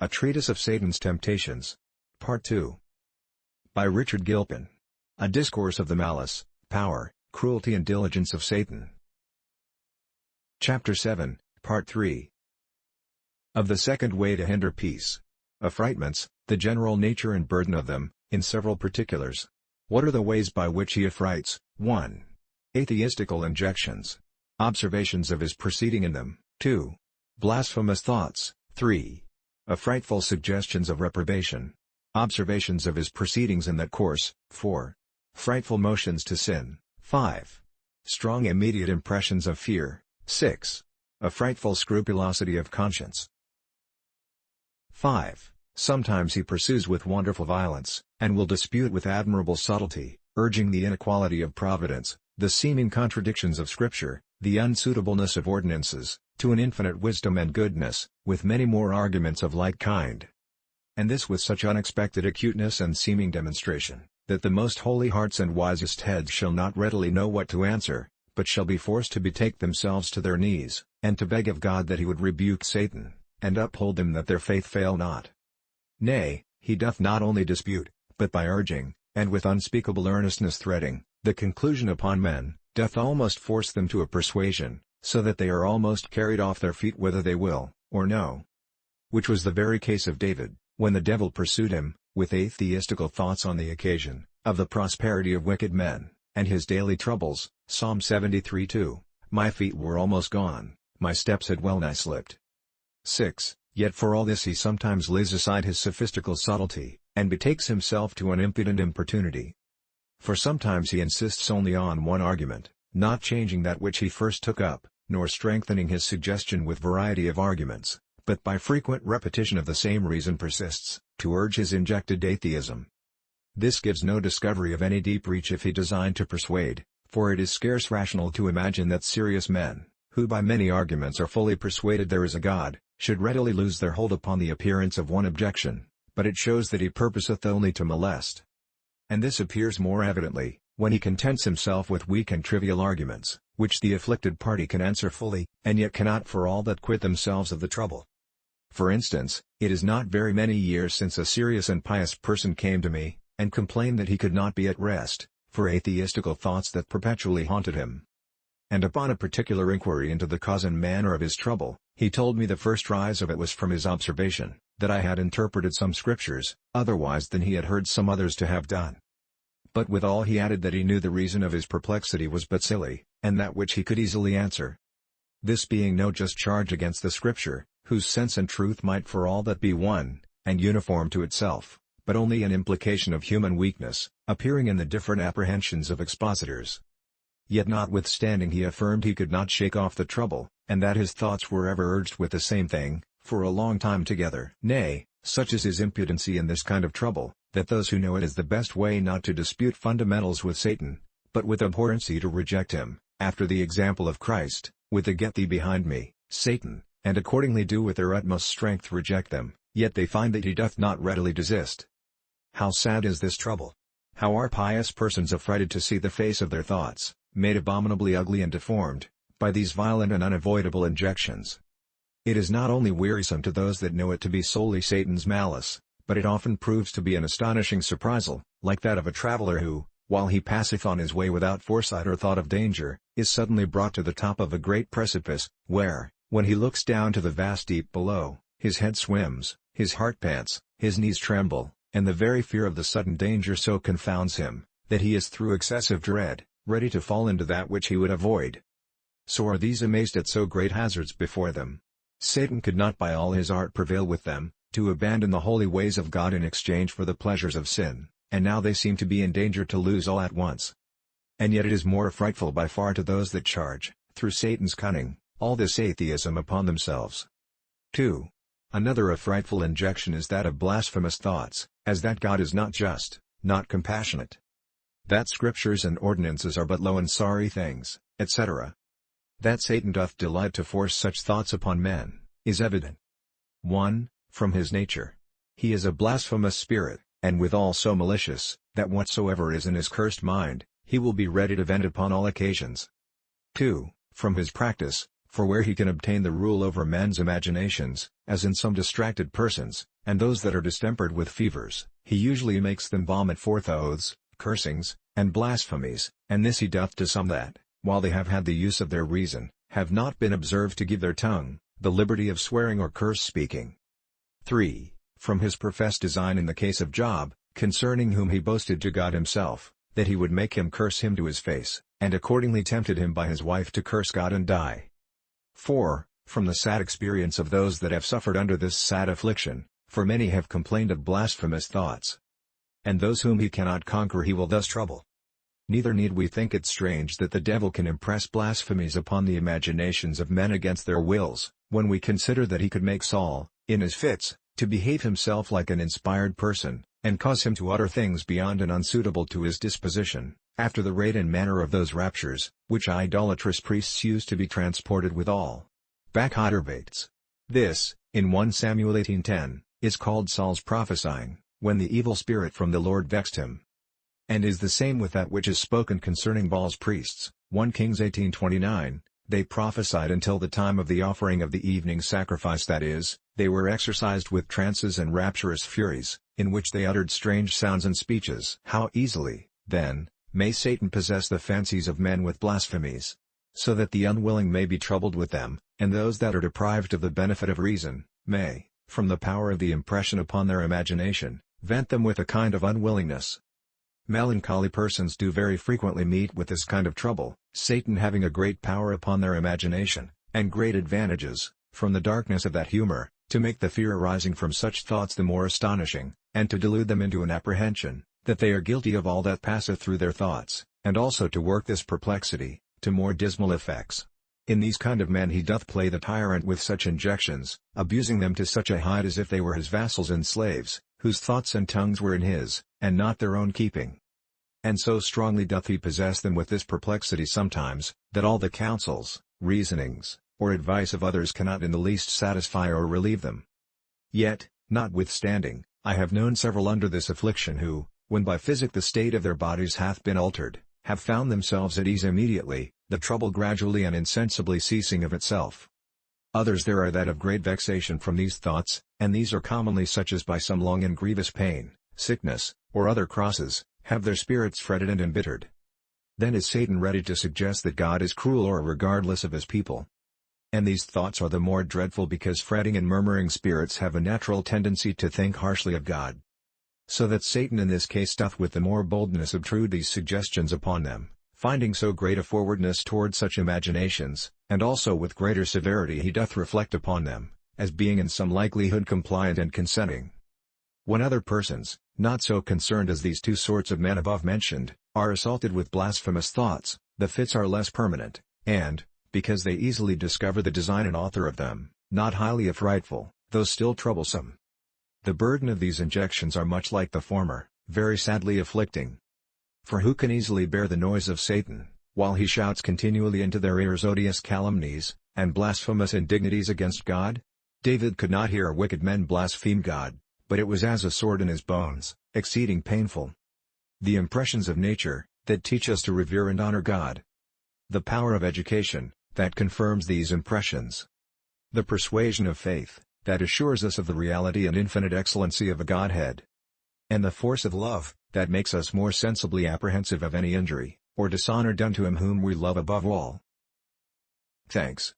A Treatise of Satan's Temptations. Part 2. By Richard Gilpin. A Discourse of the Malice, Power, Cruelty and Diligence of Satan. Chapter 7, Part 3. Of the second way to hinder peace. Affrightments, the general nature and burden of them, in several particulars. What are the ways by which he affrights? 1. Atheistical injections. Observations of his proceeding in them. 2. Blasphemous thoughts. 3. Affrightful suggestions of reprobation. Observations of his proceedings in that course. 4. Frightful motions to sin. 5. Strong immediate impressions of fear. 6. A frightful scrupulosity of conscience. 5. Sometimes he pursues with wonderful violence, and will dispute with admirable subtlety, urging the inequality of providence, the seeming contradictions of Scripture, the unsuitableness of ordinances, to an infinite wisdom and goodness, with many more arguments of like kind. And this with such unexpected acuteness and seeming demonstration, that the most holy hearts and wisest heads shall not readily know what to answer, but shall be forced to betake themselves to their knees, and to beg of God that he would rebuke Satan, and uphold them that their faith fail not. Nay, he doth not only dispute, but by urging, and with unspeakable earnestness threading, the conclusion upon men, doth almost force them to a persuasion, so that they are almost carried off their feet whether they will, or no. Which was the very case of David, when the devil pursued him, with atheistical thoughts on the occasion, of the prosperity of wicked men, and his daily troubles. Psalm 73:2, My feet were almost gone, my steps had well nigh slipped. 6. Yet for all this he sometimes lays aside his sophistical subtlety, and betakes himself to an impudent importunity. For sometimes he insists only on one argument, not changing that which he first took up, nor strengthening his suggestion with variety of arguments, but by frequent repetition of the same reason persists, to urge his injected atheism. This gives no discovery of any deep reach if he design to persuade, for it is scarce rational to imagine that serious men, who by many arguments are fully persuaded there is a God, should readily lose their hold upon the appearance of one objection, but it shows that he purposeth only to molest. And this appears more evidently, when he contents himself with weak and trivial arguments, which the afflicted party can answer fully, and yet cannot for all that quit themselves of the trouble. For instance, it is not very many years since a serious and pious person came to me, and complained that he could not be at rest, for atheistical thoughts that perpetually haunted him. And upon a particular inquiry into the cause and manner of his trouble, he told me the first rise of it was from his observation, that I had interpreted some Scriptures, otherwise than he had heard some others to have done. But withal he added that he knew the reason of his perplexity was but silly, and that which he could easily answer. This being no just charge against the Scripture, whose sense and truth might for all that be one, and uniform to itself, but only an implication of human weakness, appearing in the different apprehensions of expositors. Yet notwithstanding he affirmed he could not shake off the trouble, and that his thoughts were ever urged with the same thing, for a long time together. Nay, such is his impudency in this kind of trouble, that those who know it is the best way not to dispute fundamentals with Satan, but with abhorrency to reject him, after the example of Christ, with the "Get thee behind me, Satan," and accordingly do with their utmost strength reject them, yet they find that he doth not readily desist. How sad is this trouble! How are pious persons affrighted to see the face of their thoughts, made abominably ugly and deformed, by these violent and unavoidable injections. It is not only wearisome to those that know it to be solely Satan's malice, but it often proves to be an astonishing surprisal, like that of a traveler who, while he passeth on his way without foresight or thought of danger, is suddenly brought to the top of a great precipice, where, when he looks down to the vast deep below, his head swims, his heart pants, his knees tremble, and the very fear of the sudden danger so confounds him, that he is through excessive dread, ready to fall into that which he would avoid. So are these amazed at so great hazards before them. Satan could not by all his art prevail with them, to abandon the holy ways of God in exchange for the pleasures of sin, and now they seem to be in danger to lose all at once. And yet it is more frightful by far to those that charge, through Satan's cunning, all this atheism upon themselves. 2. Another affrightful injection is that of blasphemous thoughts, as that God is not just, not compassionate. That Scriptures and ordinances are but low and sorry things, etc. That Satan doth delight to force such thoughts upon men, is evident. 1. From his nature. He is a blasphemous spirit, and withal so malicious, that whatsoever is in his cursed mind, he will be ready to vent upon all occasions. 2. From his practice, for where he can obtain the rule over men's imaginations, as in some distracted persons, and those that are distempered with fevers, he usually makes them vomit forth oaths, cursings, and blasphemies, and this he doth to some that, while they have had the use of their reason, have not been observed to give their tongue the liberty of swearing or curse-speaking. 3. From his professed design in the case of Job, concerning whom he boasted to God himself, that he would make him curse him to his face, and accordingly tempted him by his wife to curse God and die. 4. From the sad experience of those that have suffered under this sad affliction, for many have complained of blasphemous thoughts. And those whom he cannot conquer he will thus trouble. Neither need we think it strange that the devil can impress blasphemies upon the imaginations of men against their wills, when we consider that he could make Saul, in his fits, to behave himself like an inspired person, and cause him to utter things beyond and unsuitable to his disposition, after the rate and manner of those raptures, which idolatrous priests use to be transported withal. Affrightments. This, in 1 Samuel 18:10, is called Saul's prophesying, when the evil spirit from the Lord vexed him. And is the same with that which is spoken concerning Baal's priests, 1 Kings 18:29, they prophesied until the time of the offering of the evening sacrifice, that is, they were exercised with trances and rapturous furies, in which they uttered strange sounds and speeches. How easily, then, may Satan possess the fancies of men with blasphemies, so that the unwilling may be troubled with them, and those that are deprived of the benefit of reason, may, from the power of the impression upon their imagination, vent them with a kind of unwillingness. Melancholy persons do very frequently meet with this kind of trouble, Satan having a great power upon their imagination, and great advantages, from the darkness of that humor, to make the fear arising from such thoughts the more astonishing, and to delude them into an apprehension, that they are guilty of all that passeth through their thoughts, and also to work this perplexity, to more dismal effects. In these kind of men he doth play the tyrant with such injections, abusing them to such a height as if they were his vassals and slaves, whose thoughts and tongues were in his, and not their own keeping. And so strongly doth he possess them with this perplexity sometimes, that all the counsels, reasonings, or advice of others cannot in the least satisfy or relieve them. Yet, notwithstanding, I have known several under this affliction who, when by physic the state of their bodies hath been altered, have found themselves at ease immediately, the trouble gradually and insensibly ceasing of itself. Others there are that have great vexation from these thoughts, and these are commonly such as by some long and grievous pain, sickness, or other crosses, have their spirits fretted and embittered. Then is Satan ready to suggest that God is cruel or regardless of his people. And these thoughts are the more dreadful because fretting and murmuring spirits have a natural tendency to think harshly of God. So that Satan in this case doth with the more boldness obtrude these suggestions upon them, finding so great a forwardness toward such imaginations, and also with greater severity he doth reflect upon them, as being in some likelihood compliant and consenting. When other persons, not so concerned as these two sorts of men above mentioned, are assaulted with blasphemous thoughts, the fits are less permanent, and, because they easily discover the design and author of them, not highly affrightful, though still troublesome. The burden of these injections are much like the former, very sadly afflicting. For who can easily bear the noise of Satan, while he shouts continually into their ears odious calumnies, and blasphemous indignities against God? David could not hear wicked men blaspheme God, but it was as a sword in his bones, exceeding painful. The impressions of nature, that teach us to revere and honor God. The power of education, that confirms these impressions. The persuasion of faith, that assures us of the reality and infinite excellency of the Godhead. And the force of love, that makes us more sensibly apprehensive of any injury, or dishonor done to him whom we love above all. Thanks.